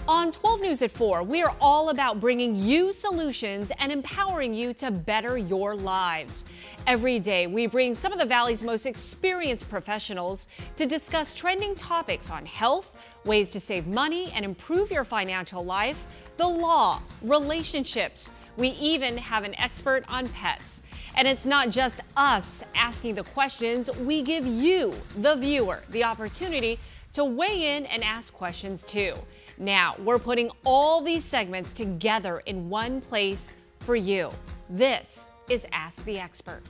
On 12 News at 4, we are all about bringing you solutions and empowering you to better your lives. Every day, we bring some of the Valley's most experienced professionals to discuss trending topics on health, ways to save money and improve your financial life, the law, relationships. We even have an expert on pets. And it's not just us asking the questions, we give you, the viewer, the opportunity to weigh in and ask questions too. Now, we're putting all these segments together in one place for you. This is Ask the Expert.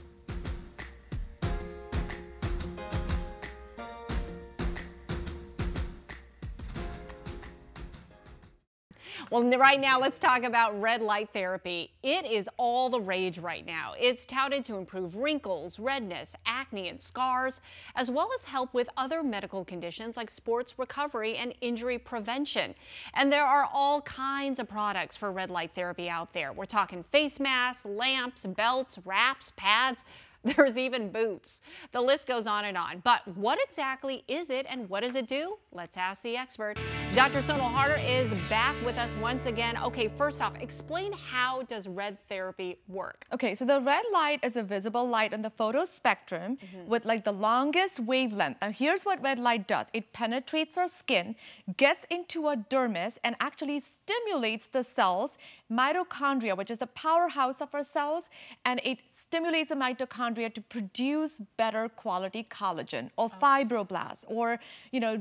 Well, right now, let's talk about red light therapy. It is all the rage right now. It's touted to improve wrinkles, redness, acne, and scars, as well as help with other medical conditions like sports recovery and injury prevention. And there are all kinds of products for red light therapy out there. We're talking face masks, lamps, belts, wraps, pads. There's even boots. The list goes on and on. But what exactly is it and what does it do? Let's ask the expert. Dr. Sonal Harder is back with us once again. Okay, first off, explain how does red therapy work? Okay, so the red light is a visible light on the photospectrum with like the longest wavelength. Now here's what red light does. It penetrates our skin, gets into our dermis, and actually stimulates the cells, mitochondria, which is the powerhouse of our cells, and it stimulates the mitochondria to produce better quality collagen or fibroblasts or,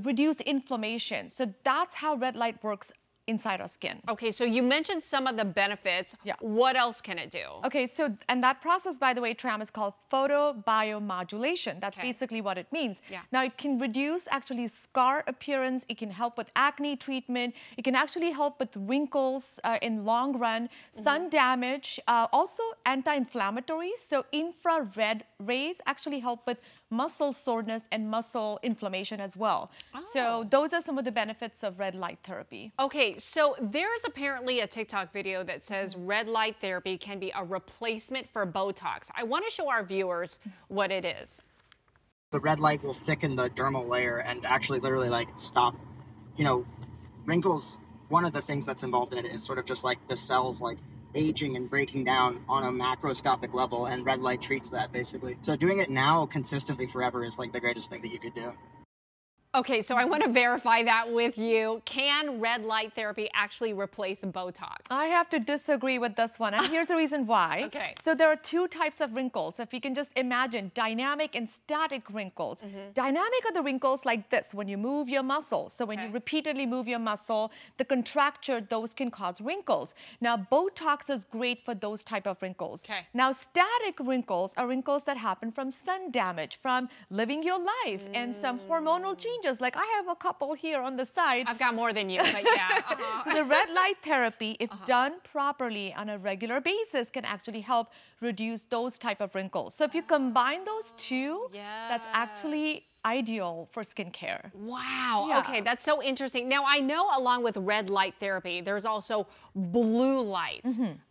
reduce inflammation. So that's how red light works inside our skin. Okay, so you mentioned some of the benefits. Yeah. What else can it do? Okay, and that process, by the way, Tram, is called photobiomodulation. That's basically what it means. Yeah. Now, it can reduce actually scar appearance. It can help with acne treatment. It can actually help with wrinkles in long run, sun damage, also anti-inflammatories. So infrared rays actually help with muscle soreness and muscle inflammation as well. So those are some of the benefits of red light therapy. Okay, so there's apparently a TikTok video that says red light therapy can be a replacement for Botox. I want to show our viewers what it is. The red light will thicken the dermal layer and actually literally stop, wrinkles. One of the things that's involved in it is sort of just like the cells aging and breaking down on a macroscopic level, and red light treats that basically. So doing it now consistently forever is the greatest thing that you could do. Okay, so I want to verify that with you. Can red light therapy actually replace Botox? I have to disagree with this one, and here's the reason why. Okay. So there are two types of wrinkles. If you can just imagine dynamic and static wrinkles. Dynamic are the wrinkles like this when you move your muscles. So when you repeatedly move your muscle, the contracture, those can cause wrinkles. Now, Botox is great for those type of wrinkles. Okay. Now, static wrinkles are wrinkles that happen from sun damage, from living your life, and some hormonal changes. Like I have a couple here on the side. I've got more than you, but yeah. So the red light therapy, if done properly on a regular basis, can actually help reduce those type of wrinkles. So if you combine those two, that's actually ideal for skincare. Wow. Yeah. Okay, that's so interesting. Now, I know along with red light therapy, there's also blue light.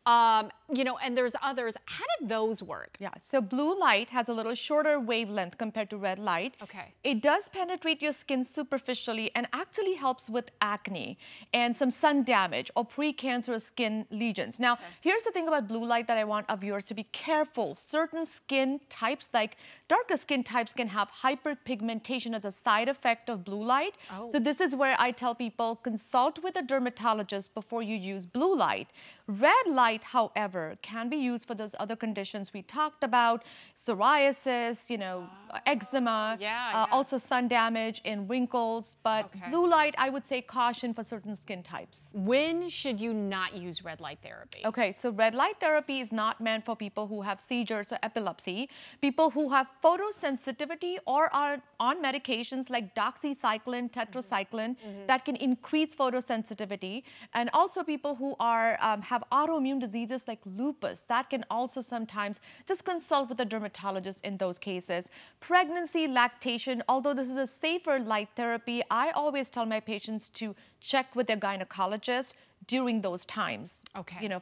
And there's others. How do those work? Yeah, so blue light has a little shorter wavelength compared to red light. Okay. It does penetrate your skin superficially and actually helps with acne and some sun damage or precancerous skin lesions. Now, here's the thing about blue light that I want our viewers to be careful. Certain skin types, like darker skin types, can have hyperpigmentation as a side effect of blue light. So this is where I tell people consult with a dermatologist before you use blue light. Red light, however, can be used for those other conditions we talked about, psoriasis, eczema, also sun damage and wrinkles. But blue light, I would say caution for certain skin types. When should you not use red light therapy? Okay, so red light therapy is not meant for people who have seizures or epilepsy, people who have photosensitivity or are on medications like doxycycline, tetracycline that can increase photosensitivity, and also people who are have autoimmune diseases like lupus that can also sometimes just consult with a dermatologist in those cases. Pregnancy, lactation, although this is a safer light therapy, I always tell my patients to check with their gynecologist during those times,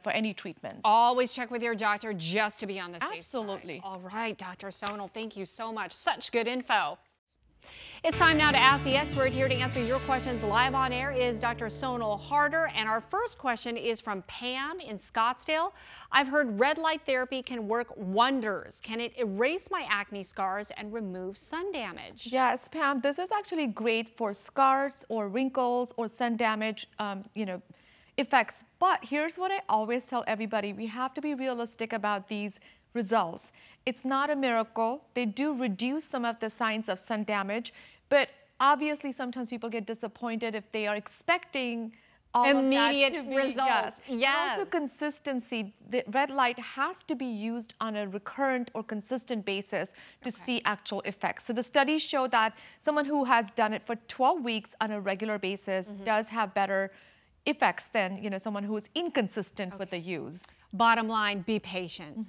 for any treatments. Always check with your doctor just to be on the safe side. Absolutely. All right, Dr. Sonal, thank you so much. Such good info. It's time now to ask the expert. Here to answer your questions live on air is Dr. Sonal Harder. And our first question is from Pam in Scottsdale. I've heard red light therapy can work wonders. Can it erase my acne scars and remove sun damage? Yes, Pam, this is actually great for scars or wrinkles or sun damage, effects. But here's what I always tell everybody. We have to be realistic about these results. It's not a miracle. They do reduce some of the signs of sun damage, but obviously sometimes people get disappointed if they are expecting all immediate of that to results. Yes. Yes. And also consistency. The red light has to be used on a recurrent or consistent basis to see actual effects. So the studies show that someone who has done it for 12 weeks on a regular basis does have better effects than someone who is inconsistent with the use. Bottom line, be patient,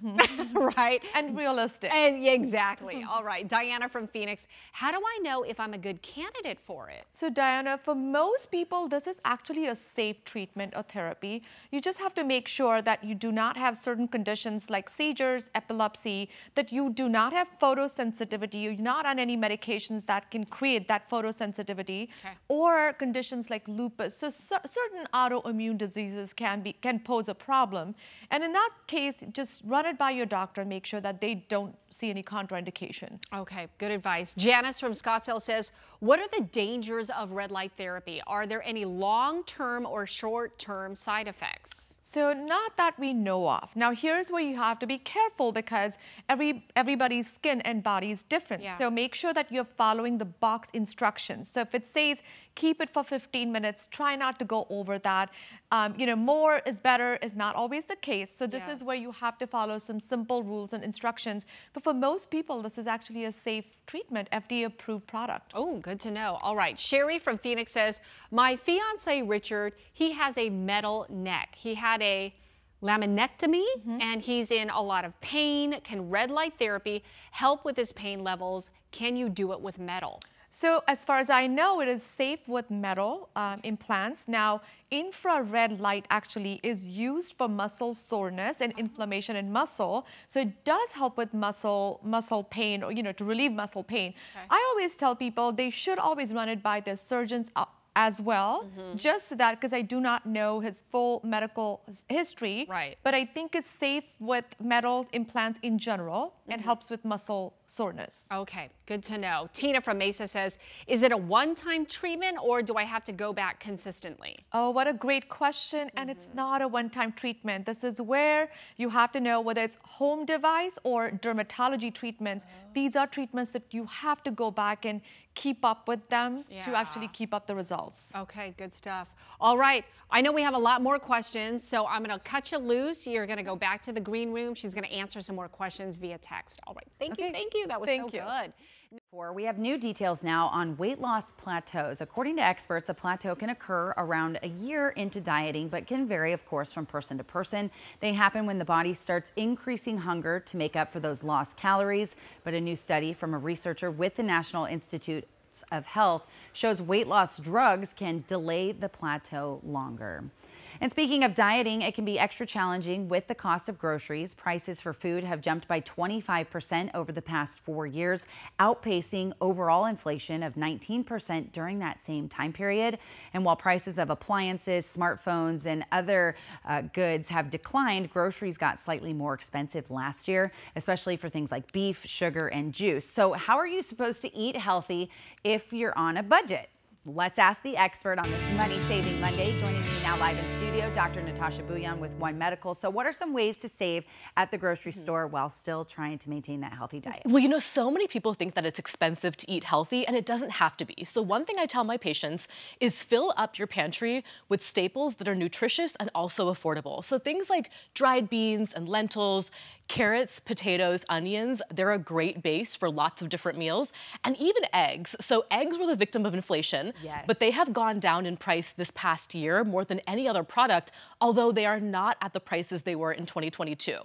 right? And realistic. And exactly. All right, Diana from Phoenix, how do I know if I'm a good candidate for it? So Diana, for most people, this is actually a safe treatment or therapy. You just have to make sure that you do not have certain conditions like seizures, epilepsy, that you do not have photosensitivity, you're not on any medications that can create that photosensitivity, or conditions like lupus. So certain autoimmune diseases can pose a problem. And in that case, just run it by your doctor and make sure that they don't see any contraindication. Okay, good advice. Janice from Scottsdale says, what are the dangers of red light therapy? Are there any long-term or short-term side effects? So not that we know of. Now here's where you have to be careful because everybody's skin and body is different. So make sure that you're following the box instructions. So if it says keep it for 15 minutes, try not to go over that. More is better is not always the case. So this is where you have to follow some simple rules and instructions. But for most people, this is actually a safe treatment, FDA-approved product. Oh, good to know. All right. Sherry from Phoenix says, my fiance, Richard, he has a metal neck. He had a laminectomy and he's in a lot of pain. Can red light therapy help with his pain levels? Can you do it with metal? So as far as I know, it is safe with metal implants. Now, infrared light actually is used for muscle soreness and inflammation in muscle. So it does help with muscle pain, or to relieve muscle pain. I always tell people they should always run it by their surgeons as well, just so that, because I do not know his full medical history, but I think it's safe with metal implants in general and helps with muscle soreness. Okay, good to know. Tina from Mesa says, is it a one-time treatment or do I have to go back consistently? Oh, what a great question. And it's not a one-time treatment. This is where you have to know whether it's home device or dermatology treatments. These are treatments that you have to go back and keep up with them to actually keep up the results. Okay, good stuff. All right, I know we have a lot more questions, so I'm gonna cut you loose. You're gonna go back to the green room. She's gonna answer some more questions via text. All right, thank you. That was so good. We have new details now on weight loss plateaus. According to experts, a plateau can occur around a year into dieting, but can vary, of course, from person to person. They happen when the body starts increasing hunger to make up for those lost calories. But a new study from a researcher with the National Institute of Health shows weight loss drugs can delay the plateau longer. And speaking of dieting, it can be extra challenging with the cost of groceries. Prices for food have jumped by 25% over the past 4 years, outpacing overall inflation of 19% during that same time period. And while prices of appliances, smartphones, and other goods have declined, groceries got slightly more expensive last year, especially for things like beef, sugar, and juice. So how are you supposed to eat healthy if you're on a budget? Let's ask the expert on this Money Saving Monday. Joining me now live in studio, Dr. Natasha Bouillon with One Medical. So what are some ways to save at the grocery store while still trying to maintain that healthy diet? Well, so many people think that it's expensive to eat healthy, and it doesn't have to be. So one thing I tell my patients is fill up your pantry with staples that are nutritious and also affordable. So things like dried beans and lentils, carrots, potatoes, onions, they're a great base for lots of different meals, and even eggs. So eggs were the victim of inflation, but they have gone down in price this past year more than any other product, although they are not at the prices they were in 2022.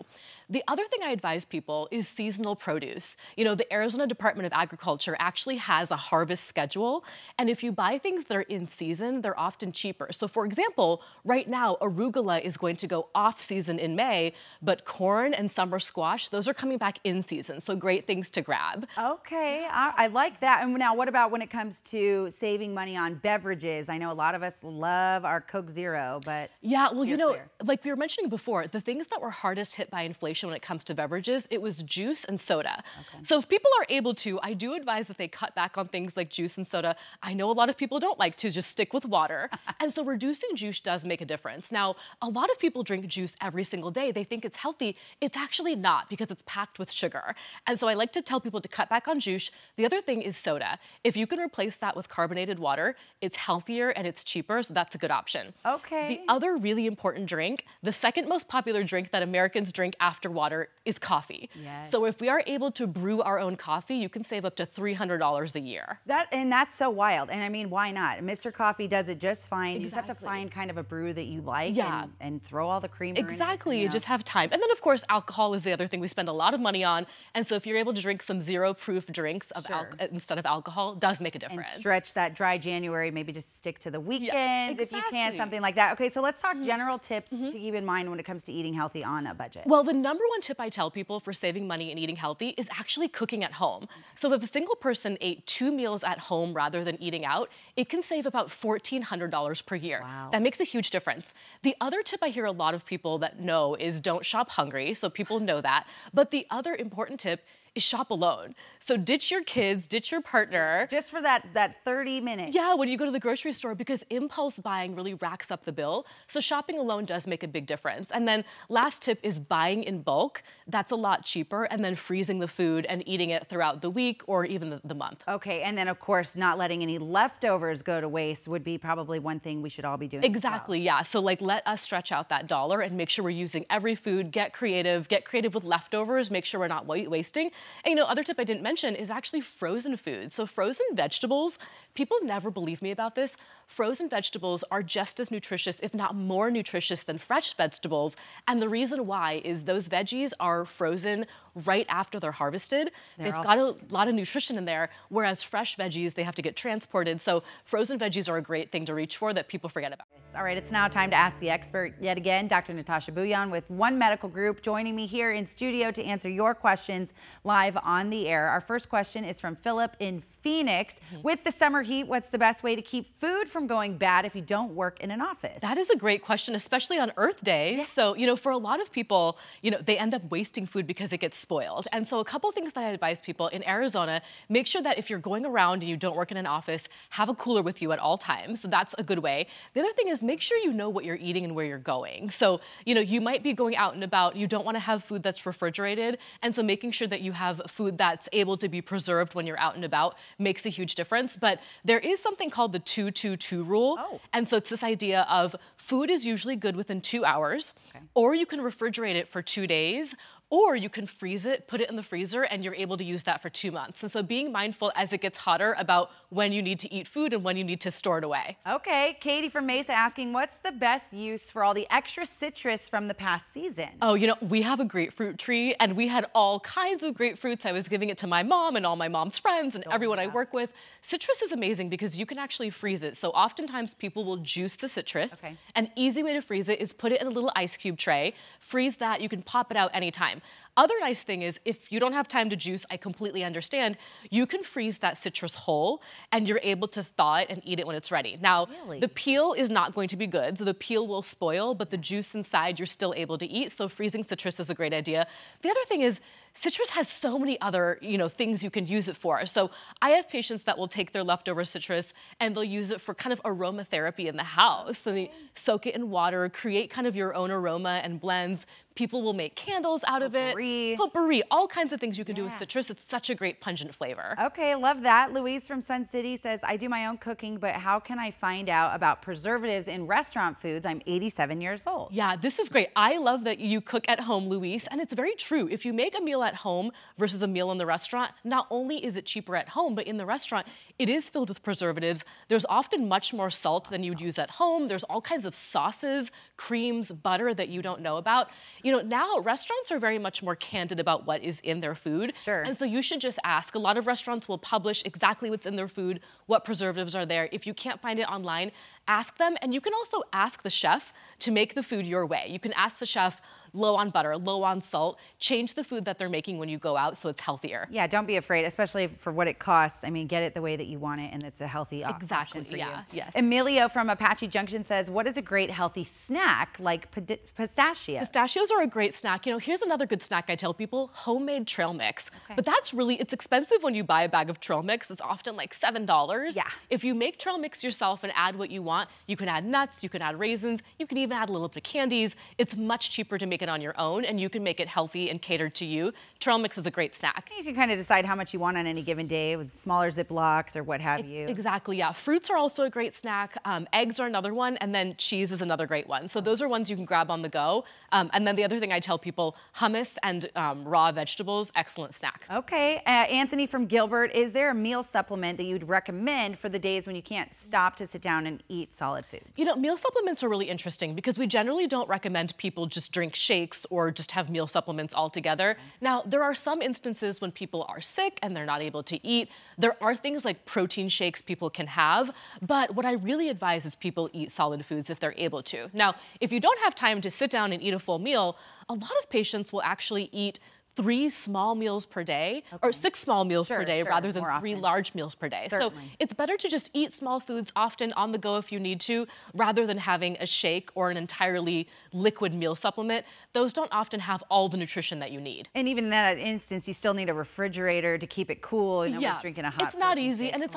The other thing I advise people is seasonal produce. The Arizona Department of Agriculture actually has a harvest schedule, and if you buy things that are in season, they're often cheaper. So for example, right now, arugula is going to go off season in May, but corn and summer summer squash, those are coming back in season, so great things to grab. Okay, I like that. And now what about when it comes to saving money on beverages? I know a lot of us love our Coke Zero, but yeah, well, steer clear. like we were mentioning before, the things that were hardest hit by inflation when it comes to beverages, it was juice and soda. Okay. So if people are able to, I do advise that they cut back on things like juice and soda. I know a lot of people don't like to just stick with water. And so reducing juice does make a difference. Now, a lot of people drink juice every single day. They think it's healthy. It's actually not because it's packed with sugar. And so I like to tell people to cut back on juice. The other thing is soda. If you can replace that with carbonated water, it's healthier and it's cheaper, so that's a good option. Okay. The other really important drink, the second most popular drink that Americans drink after water is coffee. Yes. So if we are able to brew our own coffee, you can save up to $300 a year. That's so wild. And I mean, why not? Mr. Coffee does it just fine. You just have to Exactly. find kind of a brew that you like Yeah. and throw all the creamer in it, Exactly, you you know. just have time. And then of course, alcohol is the other thing we spend a lot of money on. And so if you're able to drink some zero proof drinks of Sure. instead of alcohol, does make a And difference. stretch that dry January, maybe just stick to the weekends if you can, exactly. something like that. Okay, so let's talk general tips to keep in mind when it comes to eating healthy on a budget. Well, the number one tip I tell people for saving money and eating healthy is actually cooking at home. So if a single person ate 2 meals at home rather than eating out, it can save about $1,400 per year. Wow. That makes a huge difference. The other tip I hear a lot of people that know is don't shop hungry, so people know that. But the other important tip is shop alone. So ditch your kids, ditch your partner. Just for that 30 minutes. Yeah, when you go to the grocery store, because impulse buying really racks up the bill. So shopping alone does make a big difference. And then last tip is buying in bulk. That's a lot cheaper. And then freezing the food and eating it throughout the week or even the month. Okay, and then of course, not letting any leftovers go to waste would be probably one thing we should all be doing. as well. Exactly, yeah. So like let us stretch out that dollar and make sure we're using every food, get creative with leftovers, make sure we're not wasting. And you know, other tip I didn't mention is actually frozen food. So frozen vegetables, people never believe me about this. Frozen vegetables are just as nutritious, if not more nutritious than fresh vegetables. And the reason why is those veggies are frozen right after they're harvested. They've got a lot of nutrition in there, whereas fresh veggies, they have to get transported. So frozen veggies are a great thing to reach for that people forget about. All right, it's now time to ask the expert yet again, Dr. Natasha Bouillon with One Medical Group, joining me here in studio to answer your questions live on the air. Our first question is from Philip in Phoenix. With the summer heat, what's the best way to keep food from going bad if you don't work in an office? That is a great question, especially on Earth Day. Yeah. So, you know, for a lot of people, you know, they end up wasting food because it gets spoiled. And so a couple things that I advise people in Arizona, make sure that if you're going around and you don't work in an office, have a cooler with you at all times. So that's a good way. The other thing is make sure you know what you're eating and where you're going. So, you know, you might be going out and about, you don't want to have food that's refrigerated. And so making sure that you have food that's able to be preserved when you're out and about makes a huge difference. But there is something called the 2-2-2 rule. Oh. And so it's this idea of food is usually good within 2 hours, or you can refrigerate it for 2 days, or you can freeze it, put it in the freezer, and you're able to use that for 2 months. And so being mindful as it gets hotter about when you need to eat food and when you need to store it away. Okay, Katie from Mesa asking, what's the best use for all the extra citrus from the past season? Oh, you know, we have a grapefruit tree and we had all kinds of grapefruits. I was giving it to my mom and all my mom's friends and everyone I work with. Citrus is amazing because you can actually freeze it. So oftentimes people will juice the citrus. Okay. An easy way to freeze it is put it in a little ice cube tray, freeze that, you can pop it out anytime. Other nice thing is if you don't have time to juice, I completely understand, you can freeze that citrus whole and you're able to thaw it and eat it when it's ready. Now, Really? the peel is not going to be good, so the peel will spoil, but the juice inside you're still able to eat, so freezing citrus is a great idea. The other thing is citrus has so many other, you know, things you can use it for. So I have patients that will take their leftover citrus and they'll use it for kind of aromatherapy in the house. So they soak it in water, create kind of your own aroma and blends. People will make candles out of it. Potpourri, all kinds of things you can do with citrus. It's such a great pungent flavor. Okay, love that. Louise from Sun City says, I do my own cooking, but how can I find out about preservatives in restaurant foods? I'm 87 years old. Yeah, this is great. I love that you cook at home, Louise, and it's very true. If you make a meal at home versus a meal in the restaurant, not only is it cheaper at home, but in the restaurant, it is filled with preservatives. There's often much more salt than you'd use at home. There's all kinds of sauces, creams, butter that you don't know about. You know, now restaurants are very much more candid about what is in their food. Sure. And so you should just ask. A lot of restaurants will publish exactly what's in their food, what preservatives are there. If you can't find it online, ask them. And you can also ask the chef to make the food your way. You can ask the chef, low on butter, low on salt. Change the food that they're making when you go out so it's healthier. Yeah, don't be afraid, especially for what it costs. I mean, get it the way that you want it, and it's a healthy Exactly, option for yeah, you. yes. Emilio from Apache Junction says, what is a great healthy snack like pistachio? Pistachios are a great snack. You know, here's another good snack I tell people, homemade trail mix. Okay. But that's really, it's expensive when you buy a bag of trail mix. It's often like $7. Yeah. If you make trail mix yourself and add what you want, you can add nuts, you can add raisins, you can even add a little bit of candies. It's much cheaper to make it on your own, and you can make it healthy and catered to you. Trail mix is a great snack. You can kind of decide how much you want on any given day with smaller Ziplocs or what have you. Exactly, yeah. Fruits are also a great snack. Eggs are another one, and then cheese is another great one. So those are ones you can grab on the go. And then the other thing I tell people, hummus and raw vegetables, excellent snack. Okay, Anthony from Gilbert, is there a meal supplement that you'd recommend for the days when you can't stop to sit down and eat solid food? You know, meal supplements are really interesting because we generally don't recommend people just drink shakes or just have meal supplements altogether. Now, there are some instances when people are sick and they're not able to eat. There are things like protein shakes people can have, but what I really advise is people eat solid foods if they're able to. Now, if you don't have time to sit down and eat a full meal, a lot of patients will actually eat 3 small meals per day, or 6 small meals per day rather than 3 large meals per day. Certainly. So it's better to just eat small foods often on the go if you need to, rather than having a shake or an entirely liquid meal supplement. Those don't often have all the nutrition that you need. And even in that instance, you still need a refrigerator to keep it cool. You know, Yeah, just drinking a hot it's not protein easy, shake. and it's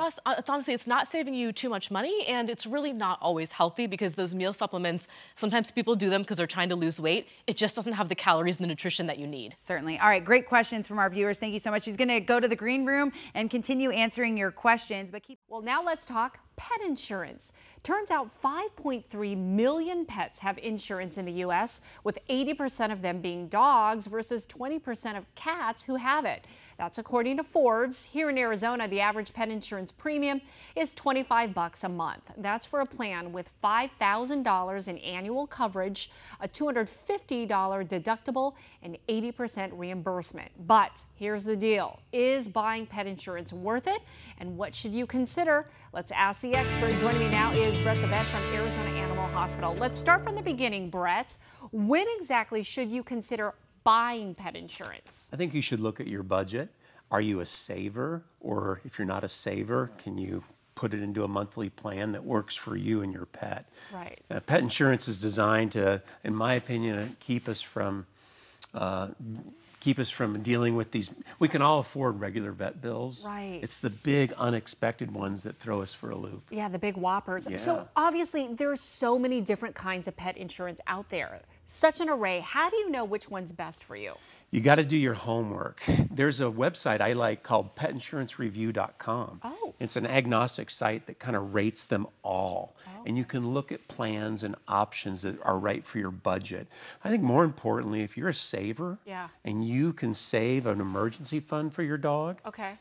honestly, it's not saving you too much money, and it's really not always healthy because those meal supplements, sometimes people do them because they're trying to lose weight. It just doesn't have the calories and the nutrition that you need. Certainly. All right, great questions from our viewers. Thank you so much. She's going to go to the green room and continue answering your questions, but keep. Well, now let's talk pet insurance. Turns out 5.3 million pets have insurance in the U.S., with 80% of them being dogs versus 20% of cats who have it. That's according to Forbes. Here in Arizona, the average pet insurance premium is $25 a month. That's for a plan with $5,000 in annual coverage, a $250 deductible, and 80% reimbursement. But here's the deal. Is buying pet insurance worth it? And what should you consider? Let's ask the expert. Joining me now is Brett the vet from Arizona Animal Hospital. Let's start from the beginning, Brett. When exactly should you consider buying pet insurance? I think you should look at your budget. Are you a saver? Or if you're not a saver, can you put it into a monthly plan that works for you and your pet? Right. Pet insurance is designed to, in my opinion, keep us from dealing with these. We can all afford regular vet bills. Right. It's the big unexpected ones that throw us for a loop. Yeah, the big whoppers. Yeah. So obviously there's so many different kinds of pet insurance out there. Such an array. How do you know which one's best for you? You got to do your homework. There's a website I like called PetInsuranceReview.com. Oh. It's an agnostic site that kind of rates them all. And you can look at plans and options that are right for your budget. I think more importantly, if you're a saver and you can save an emergency fund for your dog, Okay.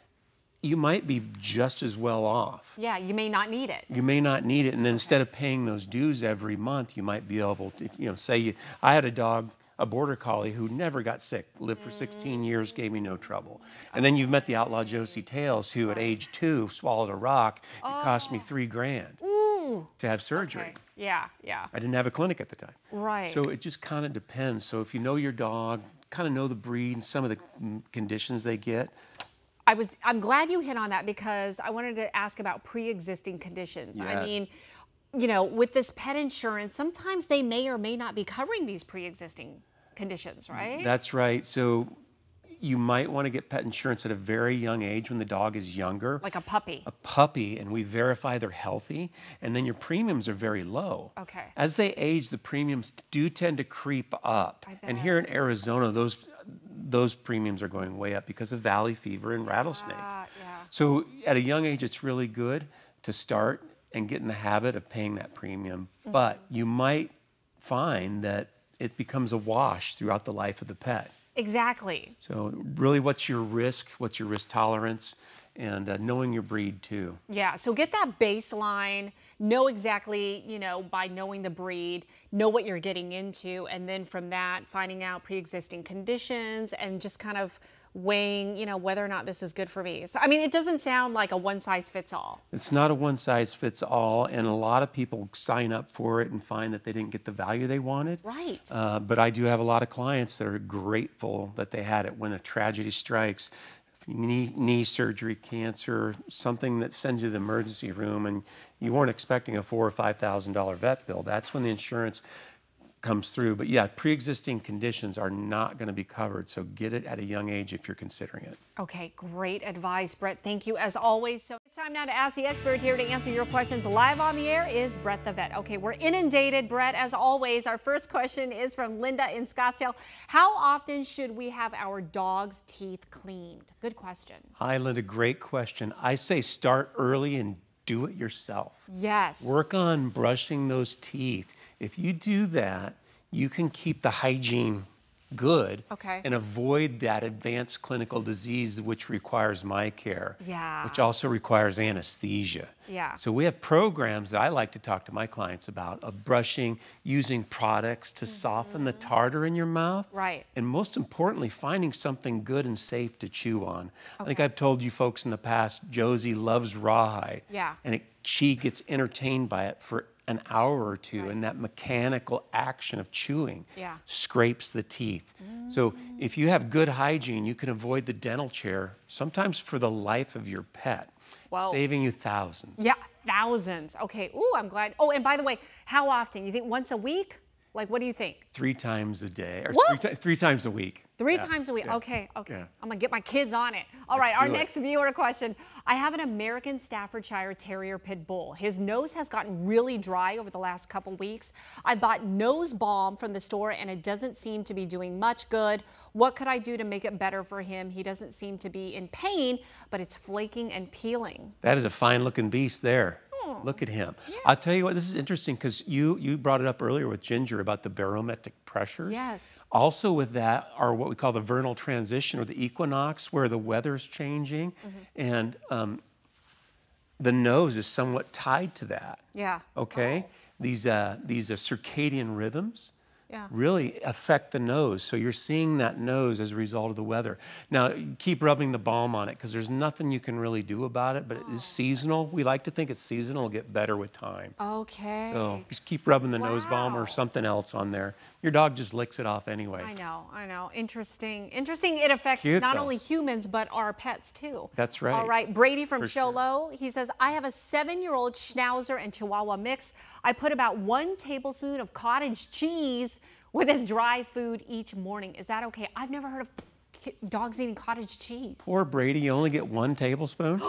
you might be just as well off. Yeah, you may not need it. You may not need it, and then instead of paying those dues every month, you might be able to, I had a dog, a border collie who never got sick, lived for 16 years, gave me no trouble. And then you've met the outlaw Josie Tails, who at age 2 swallowed a rock. It cost me $3,000 to have surgery. Okay. Yeah, yeah. I didn't have a clinic at the time. Right. So it just kind of depends. So if you know your dog, kind of know the breed and some of the conditions they get. I'm glad you hit on that because I wanted to ask about pre-existing conditions. Yes. I mean, you know, with this pet insurance, sometimes they may or may not be covering these pre-existing conditions, right? That's right. So you might want to get pet insurance at a very young age when the dog is younger. Like a puppy. A puppy, and we verify they're healthy, and then your premiums are very low. Okay. As they age, the premiums do tend to creep up. I And bet. here in Arizona, those premiums are going way up because of valley fever and rattlesnakes. Yeah. So at a young age, it's really good to start and get in the habit of paying that premium. But you might find that it becomes a wash throughout the life of the pet. Exactly. So really, what's your risk? What's your risk tolerance? And knowing your breed too. Yeah, so get that baseline, know exactly, you know, by knowing the breed, know what you're getting into, and then from that, finding out pre-existing conditions and just kind of weighing, whether or not this is good for me? So, I mean, it doesn't sound like a one size fits all. It's not a one size fits all, and a lot of people sign up for it and find that they didn't get the value they wanted. Right. But I do have a lot of clients that are grateful that they had it when a tragedy strikes. Knee surgery, cancer, something that sends you to the emergency room, and you weren't expecting a $4,000 or $5,000 vet bill. That's when the insurance comes through. But yeah, pre-existing conditions are not going to be covered, so get it at a young age if you're considering it. Okay, great advice, Brett. Thank you as always. So it's time now to ask the expert here to answer your questions live on the air is Brett the Vet. Okay, we're inundated, Brett, as always. Our first question is from Linda in Scottsdale. How often should we have our dog's teeth cleaned? Good question. Hi, Linda. Great question. I say start early and do it yourself. Yes. Work on brushing those teeth. If you do that, you can keep the hygiene good and avoid that advanced clinical disease which requires my care, which also requires anesthesia. So we have programs that I like to talk to my clients about of brushing, using products to soften the tartar in your mouth, and most importantly, finding something good and safe to chew on. I think I've told you folks in the past, Josie loves rawhide, and she gets entertained by it for an hour or two, and that mechanical action of chewing scrapes the teeth. So if you have good hygiene, you can avoid the dental chair, sometimes for the life of your pet, saving you thousands. Yeah, thousands. Okay, ooh, I'm glad. Oh, and by the way, how often? You think once a week? Like, what do you think? 3 times a day, or three times a week. 3 times a week. Okay. I'm gonna get my kids on it. All right, our next viewer question. I have an American Staffordshire Terrier Pit Bull. His nose has gotten really dry over the last couple weeks. I bought nose balm from the store and it doesn't seem to be doing much good. What could I do to make it better for him? He doesn't seem to be in pain, but it's flaking and peeling. That is a fine looking beast there. Look at him. I'll tell you what, this is interesting because you brought it up earlier with Ginger about the barometric pressures. Yes. Also with that are what we call the vernal transition or the equinox where the weather's changing and the nose is somewhat tied to that. Okay? These circadian rhythms really affect the nose. So you're seeing that nose as a result of the weather. Now, keep rubbing the balm on it because there's nothing you can really do about it, but it is seasonal. We like to think it's seasonal. It'll get better with time. Okay. So just keep rubbing the nose balm or something else on there. Your dog just licks it off anyway. I know. Interesting. It affects not only humans, but our pets too. That's right. All right, Brady from Sholo, he says, I have a 7-year-old Schnauzer and Chihuahua mix. I put about 1 tablespoon of cottage cheese with his dry food each morning. Is that okay? I've never heard of dogs eating cottage cheese. Poor Brady, you only get 1 tablespoon?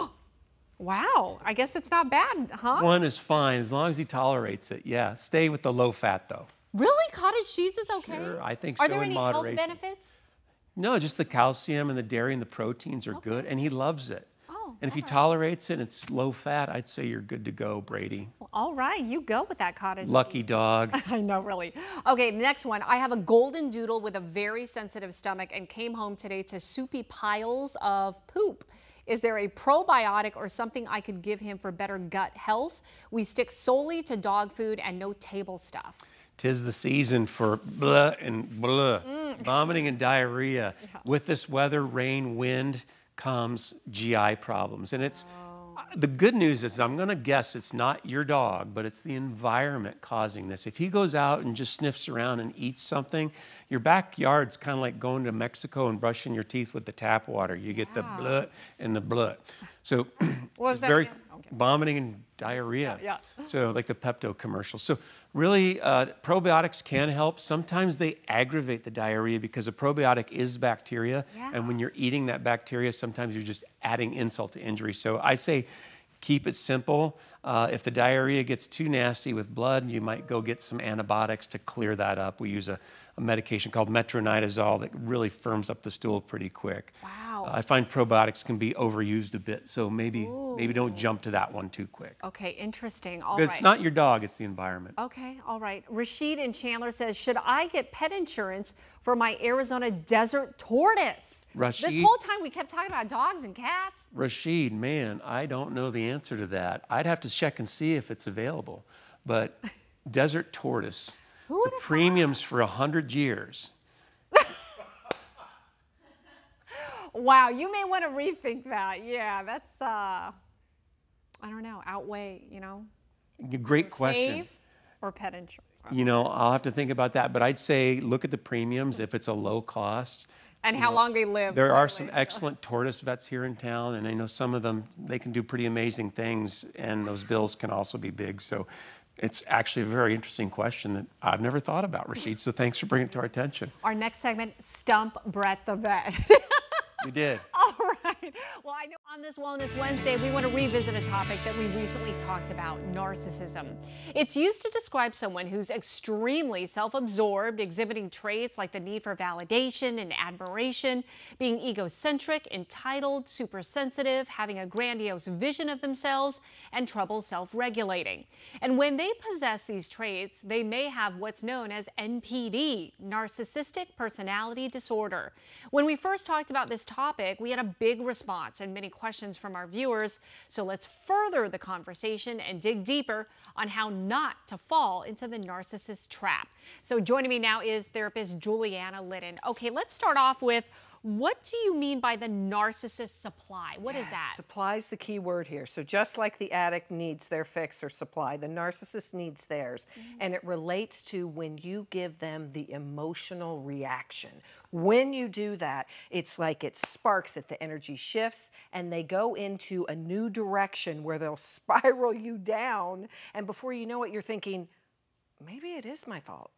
Wow, I guess it's not bad, huh? 1 is fine as long as he tolerates it. Yeah, stay with the low fat though. Really? Cottage cheese is okay? Sure, I think so. Are there any health moderation. benefits? No, just the calcium and the dairy and the proteins are good, and he loves it. And if he tolerates it and it's low fat, I'd say you're good to go, Brady. Well, all right, you go with that cottage Lucky cheese. dog. I know, really. Okay, next one. I have a golden doodle with a very sensitive stomach and came home today to soupy piles of poop. Is there a probiotic or something I could give him for better gut health? We stick solely to dog food and no table stuff. 'Tis the season for blah and blah, vomiting and diarrhea. With this weather, rain, wind, comes GI problems. And it's the good news is I'm going to guess it's not your dog, but it's the environment causing this. If he goes out and just sniffs around and eats something, your backyard's kind of like going to Mexico and brushing your teeth with the tap water. You get the blah and the blah. So it's very vomiting and diarrhea. So like the Pepto commercial. So really, probiotics can help. Sometimes they aggravate the diarrhea because a probiotic is bacteria. And when you're eating that bacteria, sometimes you're just adding insult to injury. So I say keep it simple. If the diarrhea gets too nasty with blood, you might go get some antibiotics to clear that up. We use a medication called metronidazole that really firms up the stool pretty quick. Wow. I find probiotics can be overused a bit, so maybe don't jump to that one too quick. Okay, interesting. All right. right. It's not your dog, it's the environment. Okay, all right. Rashid in Chandler says, should I get pet insurance for my Arizona desert tortoise? Rashid, this whole time we kept talking about dogs and cats. Rashid, man, I don't know the answer to that. I'd have to check and see if it's available. But desert tortoise, the premiums for 100 years. Wow, you may want to rethink that. Yeah, that's, I don't know, outweigh, you know? Great question. Save or pet insurance? You know, I'll have to think about that, but I'd say look at the premiums if it's a low cost. And how long they live. There are some excellent tortoise vets here in town, and I know some of them, they can do pretty amazing things, and those bills can also be big. So it's actually a very interesting question that I've never thought about, Rashid, so thanks for bringing it to our attention. Our next segment, Stump Brett the Vet. You did. All right. Well, I know on this Wellness Wednesday, we want to revisit a topic that we recently talked about, narcissism. It's used to describe someone who's extremely self-absorbed, exhibiting traits like the need for validation and admiration, being egocentric, entitled, super sensitive, having a grandiose vision of themselves, and trouble self-regulating. And when they possess these traits, they may have what's known as NPD, narcissistic personality disorder. When we first talked about this topic, we had a big response and many questions from our viewers. So let's further the conversation and dig deeper on how not to fall into the narcissist trap. So joining me now is therapist Juliana Litton. Okay, let's start off with, what do you mean by the narcissist supply? What is that? Supply's the key word here. So just like the addict needs their fix or supply, the narcissist needs theirs. And it relates to when you give them the emotional reaction. When you do that, it's like it sparks it, the energy shifts, and they go into a new direction where they'll spiral you down. And before you know it, you're thinking, maybe it is my fault.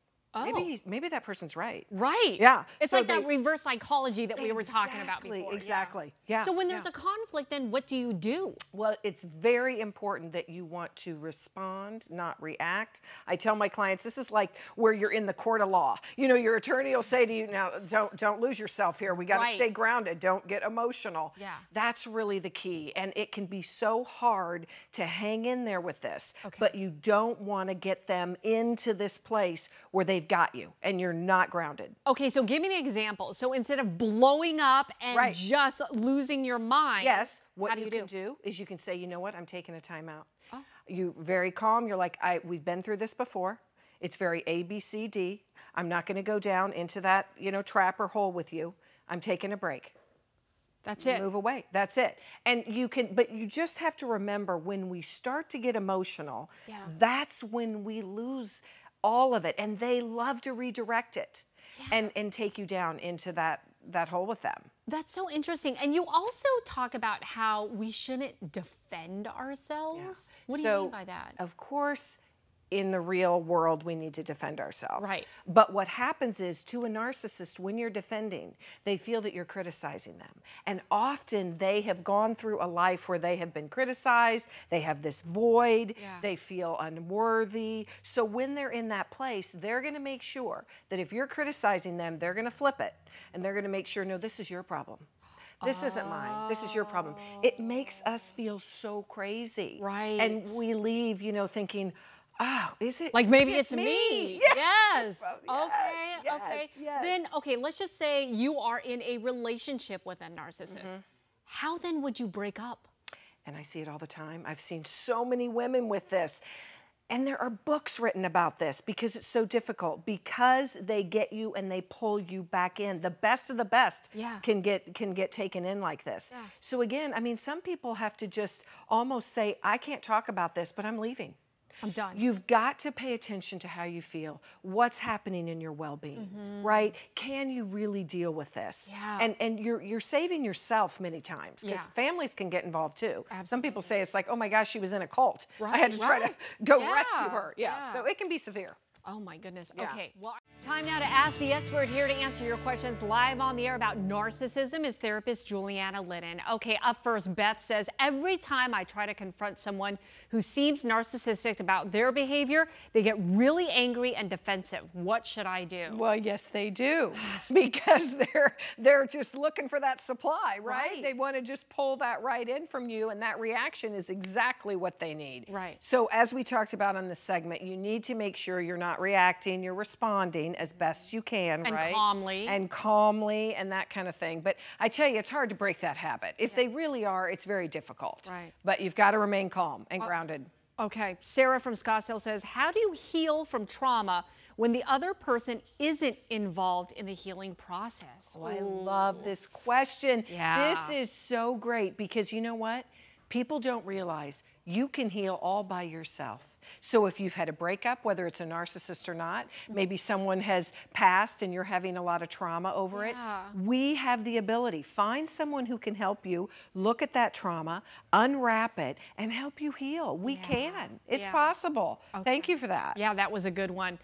Maybe that person's right. Right. Yeah. It's so like that reverse psychology that we were talking about before. Exactly. Yeah. So when there's a conflict, then what do you do? Well, it's very important that you want to respond, not react. I tell my clients, this is like where you're in the court of law. You know, your attorney will say to you, now, don't lose yourself here. We got to stay grounded. Don't get emotional. Yeah. That's really the key. And it can be so hard to hang in there with this. But you don't want to get them into this place where they've got you and you're not grounded. Okay, so give me an example. So instead of blowing up and just losing your mind, what you can do is you can say, you know what, I'm taking a time out. You very calm, you're like, we've been through this before. It's very A, B, C, D. I'm not going to go down into that, you know, trap or hole with you. I'm taking a break. That's it. Move away. That's it. And you can, but you just have to remember, when we start to get emotional, that's when we lose all of it, and they love to redirect it and take you down into that hole with them. That's so interesting. And you also talk about how we shouldn't defend ourselves. What do you mean by that? Of course, in the real world, we need to defend ourselves. Right. But what happens is, to a narcissist, when you're defending, they feel that you're criticizing them. And often they have gone through a life where they have been criticized, they have this void, they feel unworthy. So when they're in that place, they're going to make sure that if you're criticizing them, they're going to flip it. And they're going to make sure, no, this is your problem. This isn't mine. This is your problem. It makes us feel so crazy. Right. And we leave, you know, thinking, oh, is it? Like maybe it's me. Yes. Well, Okay. Then, okay, let's just say you are in a relationship with a narcissist. How then would you break up? And I see it all the time. I've seen so many women with this. And there are books written about this because it's so difficult, because they get you and they pull you back in. The best of the best can get taken in like this. So again, I mean, some people have to just almost say, I can't talk about this, but I'm leaving. I'm done. You've got to pay attention to how you feel, what's happening in your well-being, right? Can you really deal with this? And you're saving yourself many times, because families can get involved too. Some people say it's like, oh my gosh, she was in a cult. I had to try to go rescue her. So it can be severe. Oh my goodness. Okay. Well, time now to ask the expert. Here to answer your questions live on the air about narcissism is therapist Juliana Litton. Okay, up first, Beth says, every time I try to confront someone who seems narcissistic about their behavior, they get really angry and defensive. What should I do? Well, yes, they do, because they're just looking for that supply, right? They want to just pull that right in from you, and that reaction is exactly what they need. Right. So as we talked about on this segment, you need to make sure you're not reacting, you're responding as best you can, and right? And calmly and that kind of thing. But I tell you, it's hard to break that habit. If they really are, it's very difficult. Right. But you've got to remain calm and grounded. Okay, Sarah from Scottsdale says, how do you heal from trauma when the other person isn't involved in the healing process? Oh, I love this question. Yeah. This is so great because you know what? People don't realize you can heal all by yourself. So if you've had a breakup, whether it's a narcissist or not, maybe someone has passed and you're having a lot of trauma over it, we have the ability. Find someone who can help you look at that trauma, unwrap it, and help you heal. We can. It's possible. Thank you for that. Yeah, that was a good one.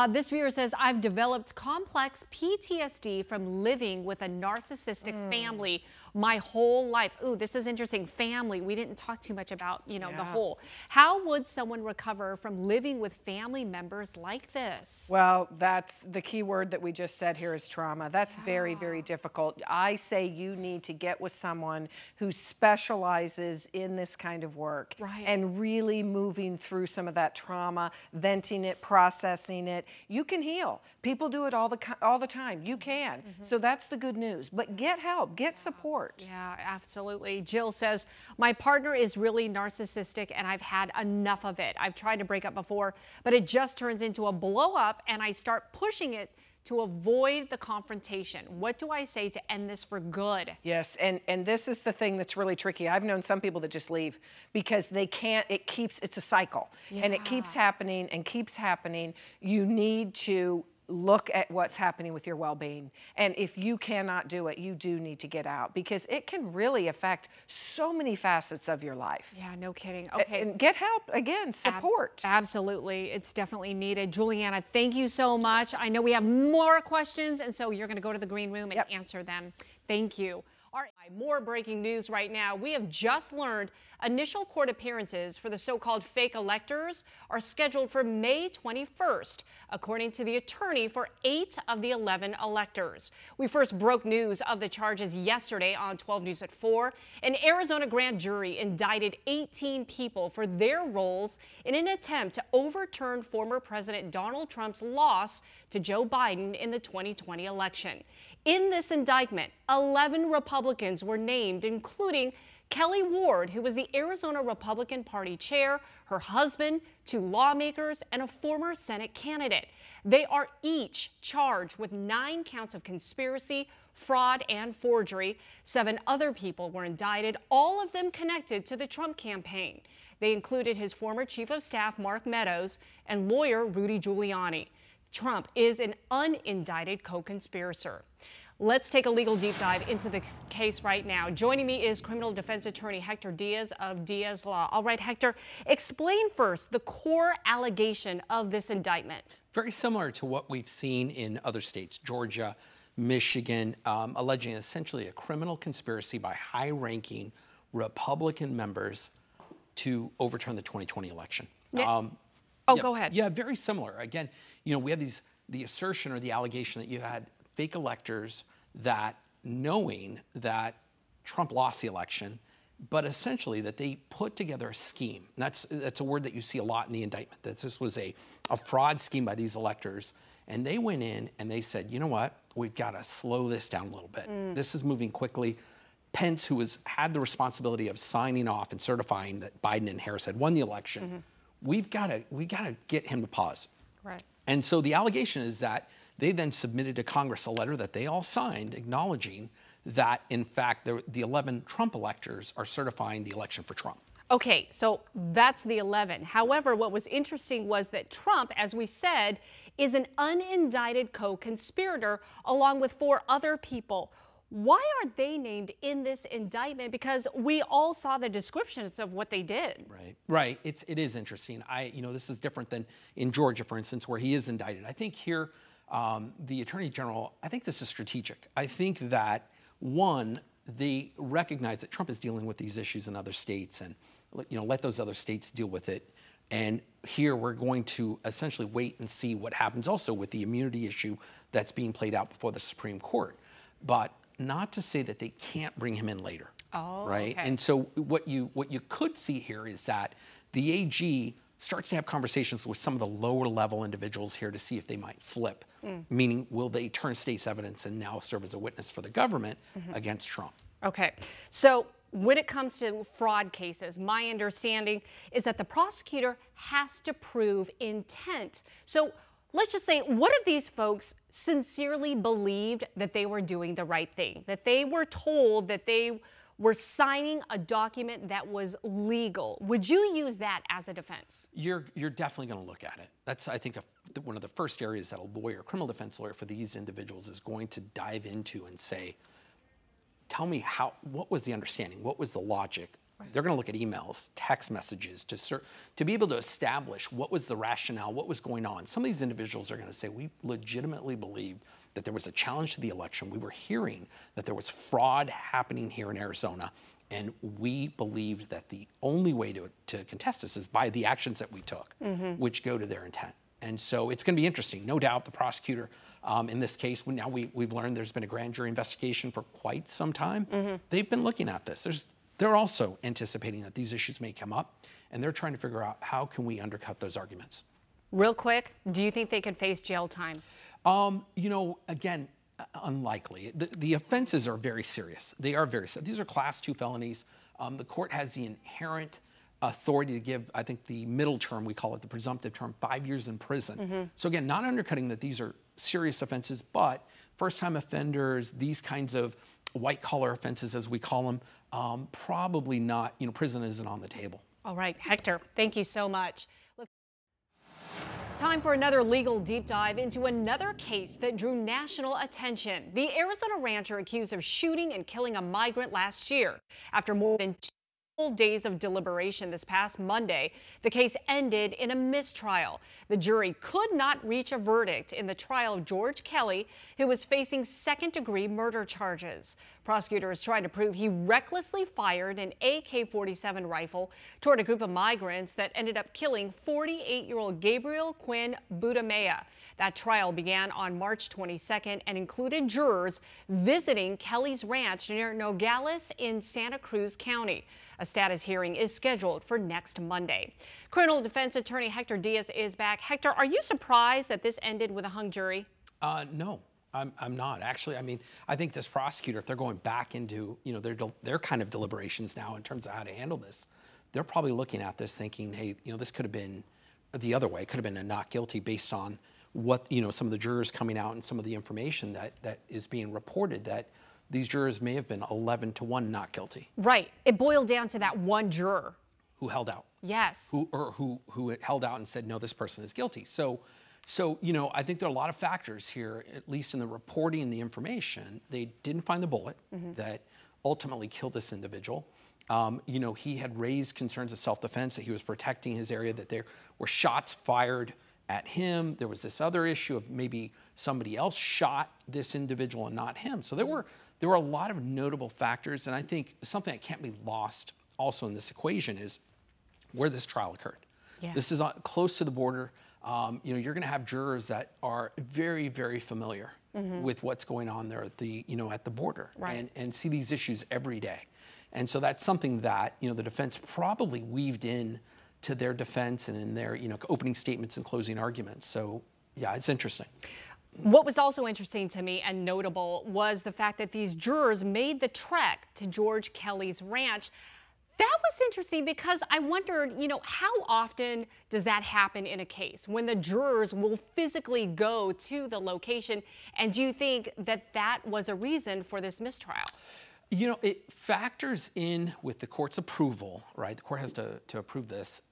This viewer says, I've developed complex PTSD from living with a narcissistic family my whole life. Ooh, this is interesting. Family. We didn't talk too much about, you know, the whole. How would someone recover from living with family members like this? Well, that's the key word that we just said here is trauma. That's very, very difficult. I say you need to get with someone who specializes in this kind of work and really moving through some of that trauma, venting it, processing it. You can heal. People do it all the time. You can. So that's the good news. But get help, get support. Yeah, absolutely. Jill says, my partner is really narcissistic and I've had enough of it. I've tried to break up before, but it just turns into a blow up and I start pushing it to avoid the confrontation. What do I say to end this for good? Yes, and this is the thing that's really tricky. I've known some people that just leave because they can't, it's a cycle. And it keeps happening and keeps happening. You need to look at what's happening with your well-being. And if you cannot do it, you do need to get out because it can really affect so many facets of your life. Yeah, no kidding. Okay. And get help, again, support. Absolutely. It's definitely needed. Juliana, thank you so much. I know we have more questions, and so you're going to go to the green room and answer them. Thank you. All right, more breaking news right now. We have just learned initial court appearances for the so-called fake electors are scheduled for May 21st, according to the attorney for 8 of the 11 electors. We first broke news of the charges yesterday on 12 News at 4. An Arizona grand jury indicted 18 people for their roles in an attempt to overturn former President Donald Trump's loss to Joe Biden in the 2020 election. In this indictment, 11 Republicans were named, including Kelly Ward, who was the Arizona Republican Party chair, her husband, 2 lawmakers, and a former Senate candidate. They are each charged with 9 counts of conspiracy, fraud, and forgery. 7 other people were indicted, all of them connected to the Trump campaign. They included his former chief of staff, Mark Meadows, and lawyer Rudy Giuliani. Trump is an unindicted co-conspirator. Let's take a legal deep dive into the case right now. Joining me is criminal defense attorney Hector Diaz of Diaz Law. All right, Hector, explain first the core allegation of this indictment. Very similar to what we've seen in other states, Georgia, Michigan, alleging essentially a criminal conspiracy by high-ranking Republican members to overturn the 2020 election. Go ahead. Yeah, very similar. Again, you know, we have the assertion or the allegation that you had fake electors that, knowing that Trump lost the election, but essentially that they put together a scheme. And that's a word that you see a lot in the indictment, that this was a fraud scheme by these electors. And they went in and they said, you know what, we've got to slow this down a little bit. This is moving quickly. Pence, who had the responsibility of signing off and certifying that Biden and Harris had won the election, we got to get him to pause. Right. And so the allegation is that they then submitted to Congress a letter that they all signed acknowledging that, in fact, the 11 Trump electors are certifying the election for Trump. Okay, so that's the 11. However, what was interesting was that Trump, as we said, is an unindicted co-conspirator along with 4 other people. Why are they named in this indictment? Because we all saw the descriptions of what they did. Right. It is interesting. You know, this is different than in Georgia, for instance, where he is indicted. I think here, the Attorney General, I think this is strategic. I think that, one, they recognize that Trump is dealing with these issues in other states and, you know, let those other states deal with it. And here we're going to essentially wait and see what happens also with the immunity issue that's being played out before the Supreme Court. But not to say that they can't bring him in later. Right? Okay. And so what you could see here is that the AG starts to have conversations with some of the lower level individuals here to see if they might flip, meaning will they turn state's evidence and now serve as a witness for the government against Trump? Okay, so when it comes to fraud cases, my understanding is that the prosecutor has to prove intent. So let's just say, what if these folks sincerely believed that they were doing the right thing, that they were told that they were signing a document that was legal? Would you use that as a defense? You're definitely going to look at it. That's, I think, one of the first areas that a lawyer, criminal defense lawyer for these individuals is going to dive into and say, tell me what was the understanding? What was the logic? Right. They're going to look at emails, text messages to be able to establish what was the rationale, what was going on. Some of these individuals are going to say, we legitimately believed that there was a challenge to the election. We were hearing that there was fraud happening here in Arizona, and we believed that the only way to contest this is by the actions that we took, which go to their intent. And so it's going to be interesting. No doubt the prosecutor, in this case, now we've learned there's been a grand jury investigation for quite some time. They've been looking at this. They're also anticipating that these issues may come up, and they're trying to figure out how can we undercut those arguments. Real quick, do you think they could face jail time? You know, again, unlikely. The offenses are very serious. They are very serious. These are Class 2 felonies. The court has the inherent authority to give, I think, the middle term, we call it the presumptive term, 5 years in prison. So again, not undercutting that these are serious offenses, but first-time offenders, these kinds of white-collar offenses, as we call them, probably not, you know, prison isn't on the table. All right, Hector, thank you so much. Time for another legal deep dive into another case that drew national attention. The Arizona rancher accused of shooting and killing a migrant last year. After more than 2 full days of deliberation this past Monday, the case ended in a mistrial. The jury could not reach a verdict in the trial of George Kelly, who was facing second-degree murder charges. Prosecutors tried to prove he recklessly fired an AK-47 rifle toward a group of migrants that ended up killing 48-year-old Gabriel Quinn Budamea. That trial began on March 22nd and included jurors visiting Kelly's ranch near Nogales in Santa Cruz County. A status hearing is scheduled for next Monday. Criminal defense attorney Hector Diaz is back. Hector, are you surprised that this ended with a hung jury? No, I'm not. Actually, I mean, I think this prosecutor, if they're going back into, you know, their kind of deliberations now in terms of how to handle this, they're probably looking at this thinking, hey, you know, this could have been the other way. It could have been a not guilty based on what, you know, some of the jurors coming out and some of the information that is being reported, that these jurors may have been 11-1 not guilty. Right. It boiled down to that one juror who held out. Yes. Who held out and said, no, this person is guilty. So, you know, I think there are a lot of factors here, at least in the reporting and the information. They didn't find the bullet that ultimately killed this individual. You know, he had raised concerns of self-defense, that he was protecting his area, that there were shots fired at him. There was this other issue of maybe somebody else shot this individual and not him. So there were a lot of notable factors, and I think something that can't be lost also in this equation is where this trial occurred. Yeah. This is close to the border. You know, you're going to have jurors that are very, very familiar with what's going on there at the border, right, and see these issues every day. And so that's something that, you know, the defense probably weaved in to their defense and in their, you know, opening statements and closing arguments. So, yeah, it's interesting. What was also interesting to me and notable was the fact that these jurors made the trek to George Kelly's ranch. That was interesting because I wondered, you know, how often does that happen in a case when the jurors will physically go to the location? And do you think that that was a reason for this mistrial? You know, it factors in with the court's approval, right? The court has to approve this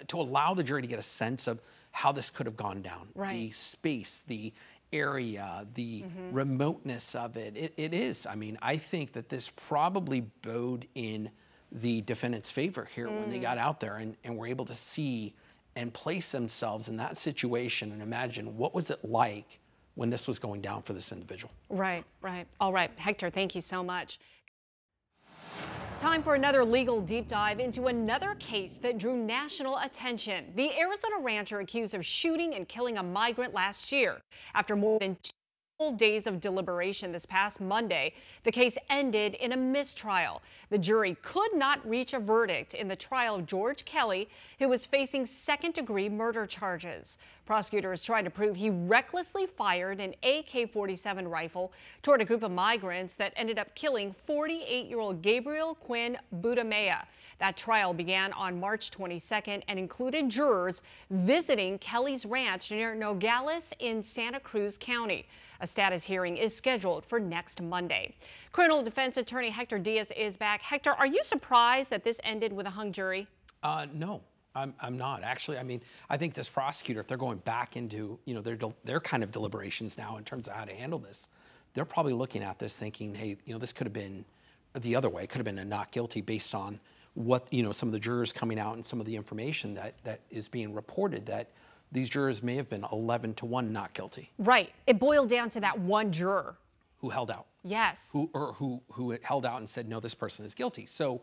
to allow the jury to get a sense of how this could have gone down. Right. The space, the area, the remoteness of it. It is. I mean, I think that this probably bode in the defendant's favor here when they got out there and were able to see and place themselves in that situation and imagine what was it like when this was going down for this individual. Right, right. All right, Hector, thank you so much. Time for another legal deep dive into another case that drew national attention. The Arizona rancher accused of shooting and killing a migrant last year. After more than 2 full days of deliberation this past Monday, the case ended in a mistrial. The jury could not reach a verdict in the trial of George Kelly, who was facing second-degree murder charges. Prosecutors trying to prove he recklessly fired an AK-47 rifle toward a group of migrants that ended up killing 48-year-old Gabriel Quinn Budamea. That trial began on March 22nd and included jurors visiting Kelly's ranch near Nogales in Santa Cruz County. A status hearing is scheduled for next Monday. Criminal defense attorney Hector Diaz is back. Hector, are you surprised that this ended with a hung jury? No. I'm not actually. I mean, I think this prosecutor, if they're going back into their kind of deliberations now in terms of how to handle this, they're probably looking at this thinking, hey, this could have been the other way. It could have been a not guilty based on what some of the jurors coming out and some of the information that is being reported that these jurors may have been 11-1 not guilty. Right. It boiled down to that one juror who held out. Yes. Who held out and said, no, this person is guilty. So,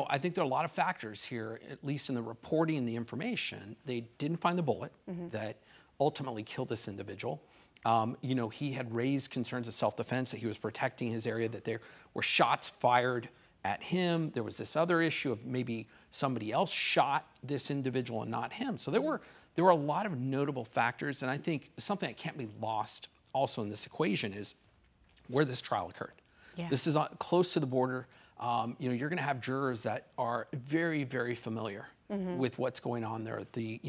I think there are a lot of factors here, at least in the reporting and the information. They didn't find the bullet that ultimately killed this individual. He had raised concerns of self-defense, that he was protecting his area, that there were shots fired at him. There was this other issue of maybe somebody else shot this individual and not him. So there were a lot of notable factors, and I think something that can't be lost also in this equation is where this trial occurred. Yeah. This is close to the border. You're going to have jurors that are very, very familiar with what's going on there at the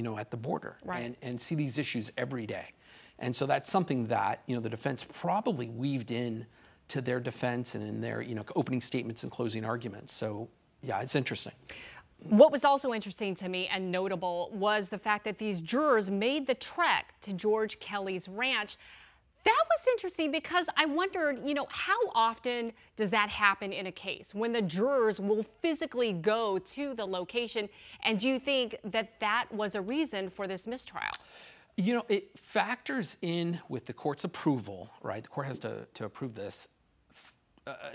border, right, and see these issues every day. And so that's something that the defense probably weaved in to their defense and in their opening statements and closing arguments. So yeah, it's interesting. What was also interesting to me and notable was the fact that these jurors made the trek to George Kelly's ranch. That was interesting because I wondered, how often does that happen in a case when the jurors will physically go to the location? And do you think that that was a reason for this mistrial? It factors in with the court's approval, right? The court has to approve this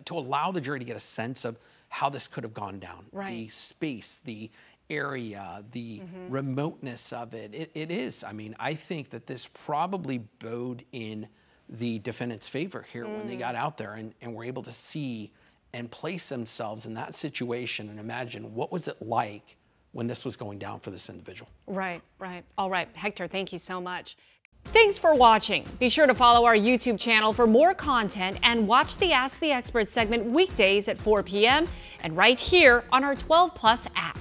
to allow the jury to get a sense of how this could have gone down. Right. The space, the area, the remoteness of it. It is. I mean, I think that this probably bode in the defendant's favor here when they got out there and were able to see and place themselves in that situation and imagine what was it like when this was going down for this individual. Right, right. All right, Hector, thank you so much. Thanks for watching. Be sure to follow our YouTube channel for more content and watch the Ask the Expert segment weekdays at 4 p.m. and right here on our 12 Plus app.